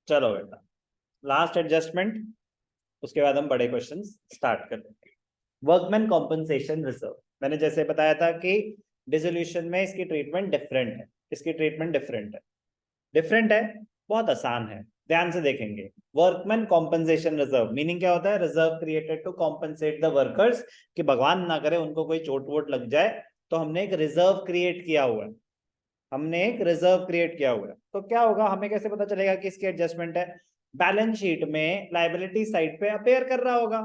चलो बेटा, last adjustment, उसके बाद हम बड़े क्वेश्चन स्टार्ट कर लेंगे। वर्कमैन कॉम्पनसेशन रिजर्व, मैंने जैसे बताया था कि डिसोल्यूशन में इसकी ट्रीटमेंट डिफरेंट है, इसकी ट्रीटमेंट डिफरेंट है। डिफरेंट है, बहुत आसान है, ध्यान से देखेंगे। वर्कमैन कॉम्पनसेशन रिजर्व मीनिंग क्या होता है? Reserve created to compensate the workers, कि भगवान ना करे उनको कोई चोट वोट लग जाए, तो हमने एक रिजर्व क्रिएट किया हुआ है, हमने एक रिजर्व क्रिएट किया हुआ है। तो क्या होगा, हमें कैसे पता चलेगा कि इसकी एडजस्टमेंट है? बैलेंस शीट में लायबिलिटी साइड पे अपेयर कर रहा होगा।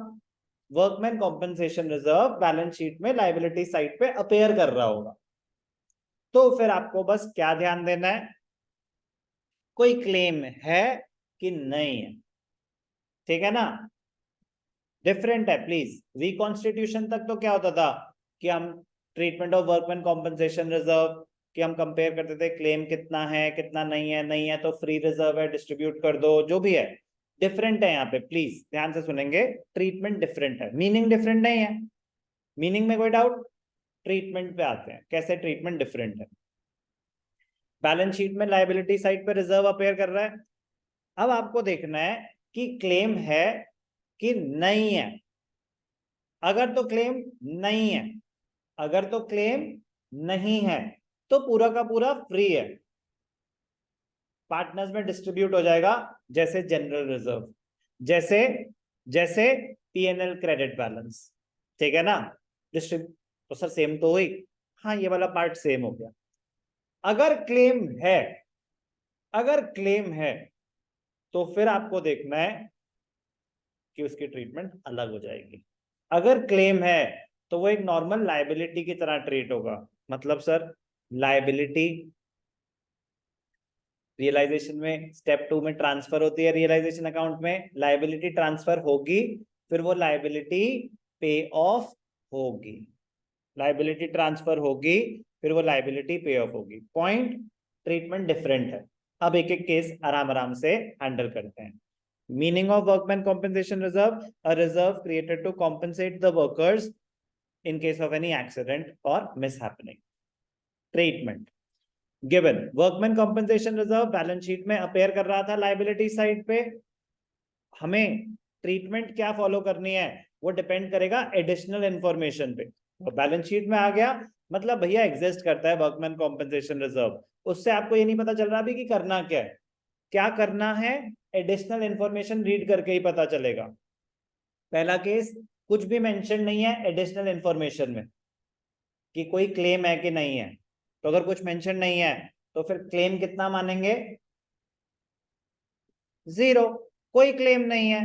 Workman compensation reserve balance sheet में लायबिलिटी साइड पे अपेयर कर रहा होगा। तो फिर आपको बस क्या ध्यान देना है, कोई क्लेम है कि नहीं है, ठीक है ना? डिफरेंट है प्लीज। रिकॉन्स्टिट्यूशन तक तो क्या होता था कि हम treatment of workman compensation reserve कि हम कंपेयर करते थे क्लेम कितना है कितना नहीं है, नहीं है तो फ्री रिजर्व है डिस्ट्रीब्यूट कर दो, जो भी है। डिफरेंट है यहाँ पे, प्लीज ध्यान से सुनेंगे। ट्रीटमेंट डिफरेंट है, मीनिंग डिफरेंट नहीं है। मीनिंग में कोई डाउट? ट्रीटमेंट पे आते हैं, कैसे ट्रीटमेंट डिफरेंट है। बैलेंस शीट में लायबिलिटी साइड पे रिजर्व अपेयर कर रहा है। अब आपको देखना है कि क्लेम है कि नहीं है। अगर तो क्लेम नहीं है, अगर तो क्लेम नहीं है तो पूरा का पूरा फ्री है, पार्टनर्स में डिस्ट्रीब्यूट हो जाएगा, जैसे जनरल रिजर्व, जैसे जैसे पीएनएल क्रेडिट बैलेंस, ठीक है ना? डिस्ट्रीब्यूट तो सर सेम तो हुई, हाँ ये वाला पार्ट सेम हो गया। अगर क्लेम है, अगर क्लेम है तो फिर आपको देखना है कि उसकी ट्रीटमेंट अलग हो जाएगी। अगर क्लेम है तो वो एक नॉर्मल लायबिलिटी की तरह ट्रीट होगा। मतलब सर लायबिलिटी रियलाइजेशन में स्टेप 2 में ट्रांसफर होती है, रियलाइजेशन अकाउंट में लायबिलिटी ट्रांसफर होगी, फिर वो लायबिलिटी पे ऑफ होगी, लायबिलिटी ट्रांसफर होगी, फिर वो लायबिलिटी पे ऑफ होगी। पॉइंट, ट्रीटमेंट डिफरेंट है। अब एक एक केस आराम आराम से हैंडल करते हैं। Meaning of workman compensation reserve, a reserve created to compensate the workers in case of any accident or mishappening. Treatment given, workman compensation reserve balance sheet में अपेयर कर रहा था लायबिलिटी साइड पे। हमें ट्रीटमेंट क्या follow करनी है वो डिपेंड करेगा एडिशनल इंफॉर्मेशन पे। तो बैलेंस शीट में आ गया, मतलब भैया एग्जिस्ट करता है वर्कमैन कॉम्पनसेशन रिजर्व। उससे आपको ये नहीं पता चल रहा भी कि करना क्या है, क्या करना है, एडिशनल इंफॉर्मेशन रीड करके ही पता चलेगा। पहला केस, कुछ भी मेंशन नहीं है एडिशनल इंफॉर्मेशन में कि कोई क्लेम है कि नहीं है। तो अगर कुछ मेंशन नहीं है तो फिर क्लेम कितना मानेंगे? जीरो, कोई क्लेम नहीं है।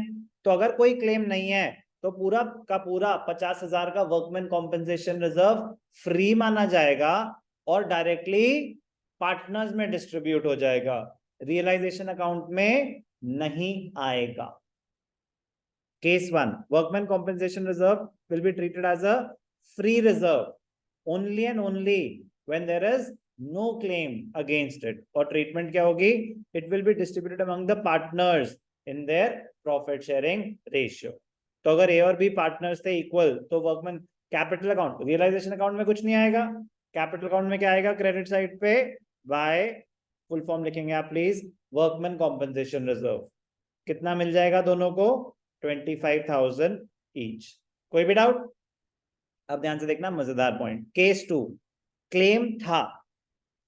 तो अगर कोई क्लेम नहीं है तो पूरा का पूरा 50,000 का वर्कमैन कॉम्पनसेशन रिजर्व फ्री माना जाएगा और डायरेक्टली पार्टनर्स में डिस्ट्रीब्यूट हो जाएगा, रियलाइजेशन अकाउंट में नहीं आएगा। Case 1, workman compensation reserve will be treated as a free reserve only and only when there is no claim against it. और treatment क्या होगी? It will be distributed among the partners in their profit sharing ratio. तो अगर A और B partners थे equal तो workman capital account, realization account में कुछ नहीं आएगा। capital account में क्या आएगा? credit side पे by full form लिखेंगे आप प्लीज, workman compensation reserve। कितना मिल जाएगा दोनों को? 25,000 ईच। कोई भी डाउट? अब ध्यान से देखना, मजेदार पॉइंट। केस 2, क्लेम था,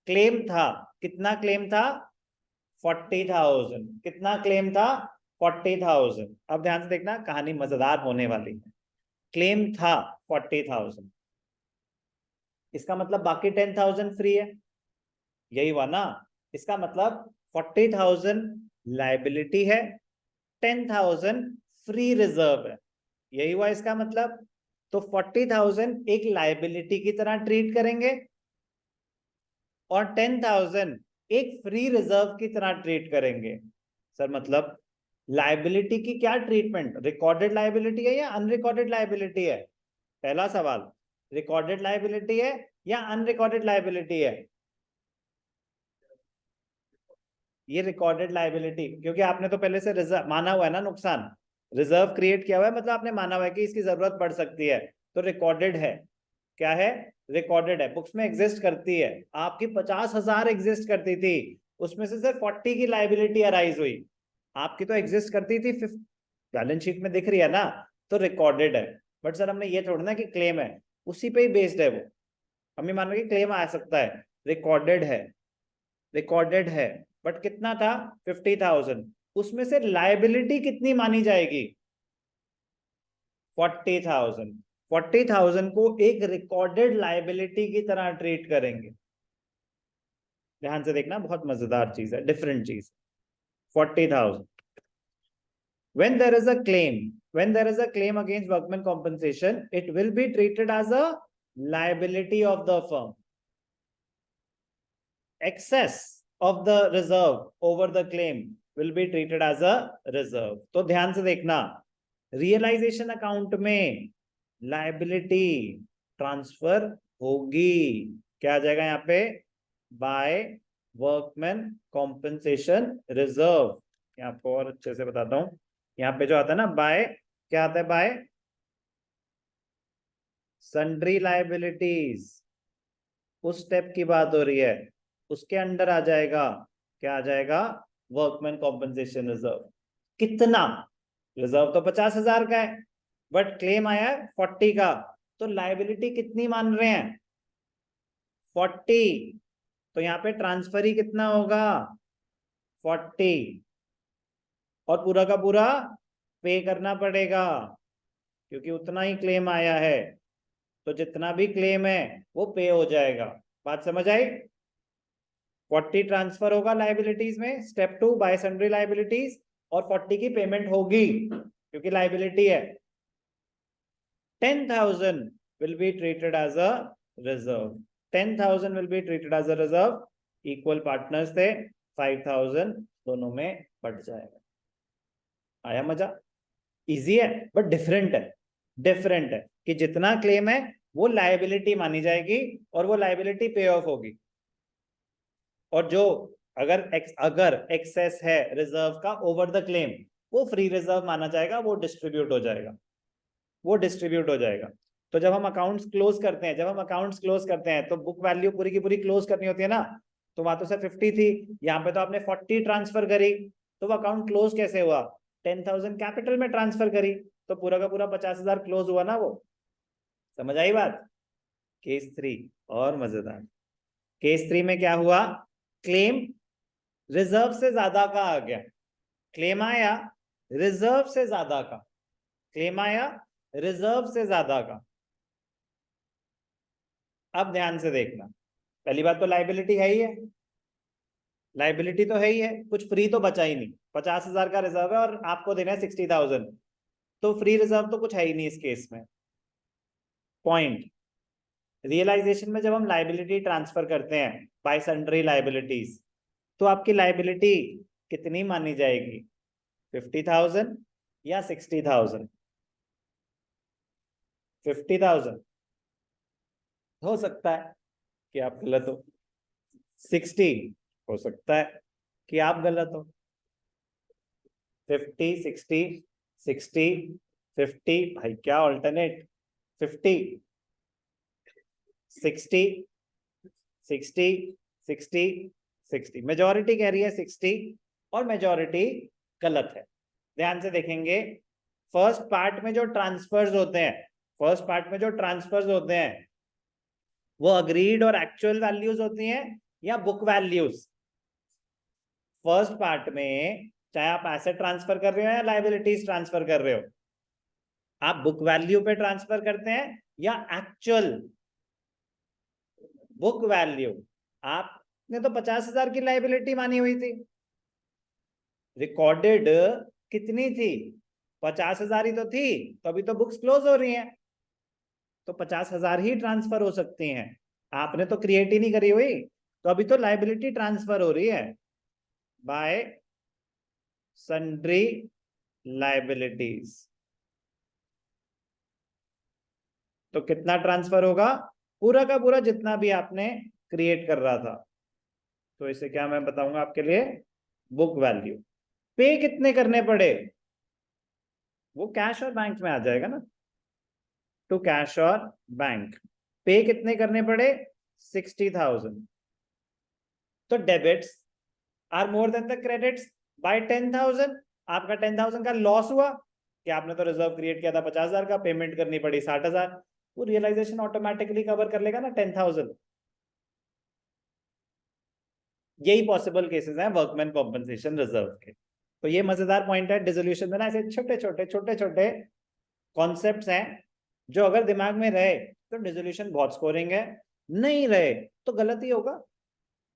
क्लेम था, कितना क्लेम था? 40,000। कितना क्लेम था? 40,000। अब ध्यान से देखना, कहानी मजेदार होने वाली है। क्लेम था 40,000, इसका मतलब बाकी 10,000 फ्री है, यही हुआ ना? इसका मतलब 40,000 लायबिलिटी है, 10,000 फ्री रिजर्व है, यही हुआ इसका मतलब। तो 40,000 एक लायबिलिटी की तरह ट्रीट करेंगे और 10,000 एक फ्री रिजर्व की तरह ट्रीट करेंगे। सर मतलब लायबिलिटी की क्या ट्रीटमेंट, रिकॉर्डेड लायबिलिटी है या अनरिकॉर्डेड लायबिलिटी है? पहला सवाल, रिकॉर्डेड लायबिलिटी है या अनरिकॉर्डेड लायबिलिटी है? ये रिकॉर्डेड लायबिलिटी, क्योंकि आपने तो पहले से रिजर्व माना हुआ है ना, नुकसान रिजर्व क्रिएट किया हुआ है, मतलब आपने माना हुआ है कि इसकी जरूरत पड़ सकती है, तो रिकॉर्डेड है। क्या है? रिकॉर्डेड है, बुक्स में एग्जिस्ट करती है। आपकी 50,000 एग्जिस्ट करती थी, उसमें से सिर्फ 40 की लायबिलिटी अराइज हुई, आपकी तो एग्जिस्ट करती थी, बैलेंस शीट में दिख रही है ना, तो रिकॉर्डेड है। बट सर हमने ये छोड़ना कि क्लेम है, उसी पे ही बेस्ड है वो। हम ये मान रहे कि क्लेम आ सकता है, रिकॉर्डेड है, रिकॉर्डेड है, बट कितना था 50,000, उसमें से लायबिलिटी कितनी मानी जाएगी 40,000। 40,000 को एक रिकॉर्डेड लायबिलिटी की तरह ट्रीट करेंगे। ध्यान से देखना, बहुत मजेदार चीज है, डिफरेंट चीज। 40,000 when there is a claim against workman compensation, it will be treated as a liability of the firm. Excess of the reserve over the claim will be treated as a reserve. तो ध्यान से देखना, realisation account में liability transfer होगी, क्या आ जाएगा यहाँ पे, बाय वर्कमैन कॉम्पेंसेशन रिजर्व। यहाँ पर और अच्छे से बताता हूं, यहाँ पे जो आता है ना बाय, क्या आता है, बाय सन्ड्री लायबिलिटीज, उस स्टेप की बात हो रही है, उसके अंडर आ जाएगा, क्या आ जाएगा, वर्कमैन कॉम्पेंसेशन रिजर्व। कितना, रिजर्व तो 50,000 का है, बट क्लेम आया है 40 का, तो लायबिलिटी कितनी मान रहे हैं 40, तो यहाँ पे ट्रांसफर ही कितना होगा 40, और पूरा का पूरा पे करना पड़ेगा, क्योंकि उतना ही क्लेम आया है, तो जितना भी क्लेम है वो पे हो जाएगा। बात समझ आई? 40 ट्रांसफर होगा लायबिलिटीज में, स्टेप 2 बाय सन्ड्री लायबिलिटीज, और 40 की पेमेंट होगी क्योंकि लायबिलिटी है। 10,000 will be treated as a reserve, 10,000 will be treated as a reserve, equal partners थे, 5,000 दोनों में बढ़ जाएगा। आया मजा? इजी है बट डिफरेंट है, डिफरेंट है कि जितना क्लेम है वो लायबिलिटी मानी जाएगी और वो लायबिलिटी पे ऑफ होगी, और जो अगर एक्सेस है रिजर्व का ओवर द क्लेम, वो फ्री रिजर्व माना जाएगा, वो डिस्ट्रीब्यूट हो जाएगा, वो डिस्ट्रीब्यूट हो जाएगा। तो जब हम अकाउंट्स क्लोज करते हैं, तो बुक वैल्यू पूरी की पूरी क्लोज करनी होती है ना, तो वहां तो सर 50 थी, यहाँ पे तो आपने 40 ट्रांसफर करी, तो वो अकाउंट क्लोज कैसे हुआ, 10,000 कैपिटल में ट्रांसफर करी, तो पूरा का पूरा 50,000 क्लोज हुआ ना वो। समझ आई बात? केस 3 और मजेदार, केस 3 में क्या हुआ, क्लेम रिजर्व से ज्यादा का आ गया, क्लेम आया रिजर्व से ज्यादा का, क्लेम आया रिजर्व से ज्यादा का। अब ध्यान से देखना, पहली बात तो लायबिलिटी है ही है, लायबिलिटी तो है ही है, कुछ फ्री तो बचा ही नहीं, 50,000 का रिजर्व है और आपको देना है 60,000, तो फ्री रिजर्व तो कुछ है ही नहीं इस केस में। पॉइंट, रियलाइजेशन में जब हम लायबिलिटी ट्रांसफर करते हैं बाय सन्ड्री लायबिलिटीज, तो आपकी लायबिलिटी कितनी मानी जाएगी, 50,000 या 60,000? 50,000 हो सकता है कि आप गलत हो, 60 हो सकता है कि आप गलत हो। 50 60 60 50, भाई क्या ऑल्टरनेट, 50 60 60 60 60, मेजॉरिटी कह रही है 60 और मेजॉरिटी गलत है। ध्यान से देखेंगे, फर्स्ट पार्ट में जो ट्रांसफर्स होते हैं, वो अग्रीड और एक्चुअल वैल्यूज होती हैं या बुक वैल्यूज। फर्स्ट पार्ट में चाहे आप एसेट ट्रांसफर कर रहे हो या लायबिलिटीज ट्रांसफर कर रहे हो, आप बुक वैल्यू पे ट्रांसफर करते हैं या एक्चुअल बुक वैल्यू। आपने तो 50,000 की लायबिलिटी मानी हुई थी, रिकॉर्डेड कितनी थी, 50,000 ही तो थी, तो अभी तो बुक्स क्लोज हो रही हैं, तो 50,000 ही ट्रांसफर हो सकती हैं, आपने तो क्रिएट ही नहीं करी हुई, तो अभी तो लायबिलिटी ट्रांसफर हो रही है बाय सन्ड्री लायबिलिटीज। तो कितना ट्रांसफर होगा, पूरा का पूरा जितना भी आपने क्रिएट कर रहा था, तो इसे क्या मैं बताऊंगा आपके लिए, बुक वैल्यू। पे कितने करने पड़े, वो कैश और बैंक में आ जाएगा ना, टू कैश और बैंक, पे कितने करने पड़े 60,000, तो debits are more than the credits by 10,000, आपका 10,000 का लॉस हुआ कि आपने तो रिजर्व क्रिएट किया था 50,000 का, पेमेंट करनी पड़ी 60,000, वो रियलाइजेशन ऑटोमेटिकली कवर कर लेगा ना 10,000। यही पॉसिबल केसेस हैं वर्कमैन कॉम्पनसेशन रिजर्व के। तो ये मजेदार पॉइंट है डिसोल्यूशन में ना, ऐसे छोटे छोटे कॉन्सेप्ट्स हैं जो अगर दिमाग में रहे तो डिसोल्यूशन बहुत स्कोरिंग है, नहीं रहे तो गलत ही होगा,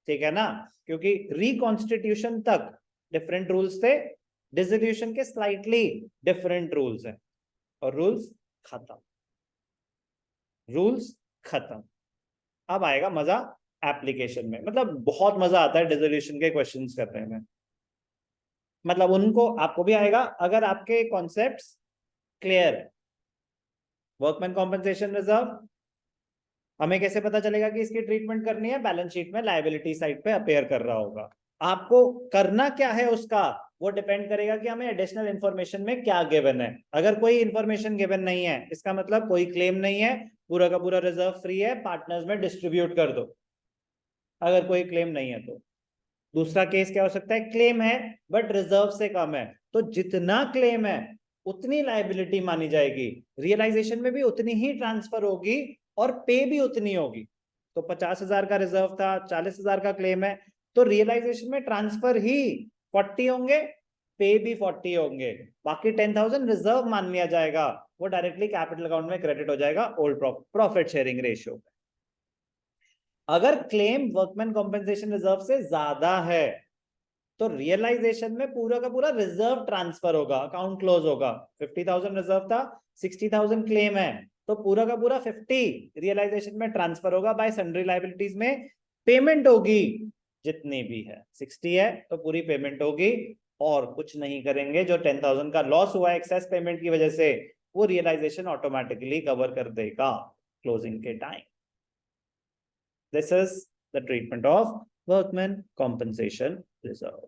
ठीक है ना। क्योंकि रिकॉन्स्टिट्यूशन तक डिफरेंट रूल्स थे, डिसोल्यूशन के स्लाइटली डिफरेंट रूल्स हैं, और रूल्स खत्म, रूल्स खत्म। अब आएगा मजा एप्लीकेशन में, मतलब बहुत मजा आता है डिसोल्यूशन के क्वेश्चंस करने में, मतलब उनको आपको भी आएगा अगर आपके concepts clear. Workman compensation reserve हमें कैसे पता चलेगा कि इसकी ट्रीटमेंट करनी है, बैलेंस शीट में लायबिलिटी साइड पे अपेयर कर रहा होगा। आपको करना क्या है उसका वो डिपेंड करेगा कि हमें एडिशनल इंफॉर्मेशन में क्या गिवन है। अगर कोई इंफॉर्मेशन गिवन नहीं है इसका मतलब कोई क्लेम नहीं है, पूरा का पूरा रिजर्व फ्री है, पार्टनर्स में डिस्ट्रीब्यूट कर दो, अगर कोई क्लेम नहीं है तो। दूसरा केस क्या हो सकता है, क्लेम है बट रिजर्व से कम है, तो जितना क्लेम है उतनी लायबिलिटी मानी जाएगी, रियलाइजेशन में भी उतनी ही ट्रांसफर होगी और पे भी उतनी होगी। तो 50,000 का रिजर्व था, 40,000 का क्लेम है, तो रियलाइजेशन में ट्रांसफर ही 40 होंगे, पे भी 40 होंगे, बाकी 10,000 रिजर्व मान लिया जाएगा, वो डायरेक्टली कैपिटल अकाउंट में क्रेडिट हो जाएगा ओल्ड प्रॉफिट शेयरिंग रेशियो। अगर क्लेम वर्कमैन कॉम्पेंसेशन रिजर्व से ज्यादा है तो रियलाइजेशन में पूरा का पूरा रिजर्व ट्रांसफर होगा, अकाउंट क्लोज होगा। 50,000 रिजर्व था, 60,000 क्लेम है, तो पूरा का पूरा 50 रियलाइजेशन में ट्रांसफर होगा, बाय सन्ड्री लायबिलिटीज में पेमेंट होगी, जितनी भी है 60 है तो पूरी पेमेंट होगी, और कुछ नहीं करेंगे। जो 10,000 का लॉस हुआ एक्सेस पेमेंट की वजह से वो रियलाइजेशन ऑटोमेटिकली कवर कर देगा क्लोजिंग के time. This is the treatment of workman compensation reserve.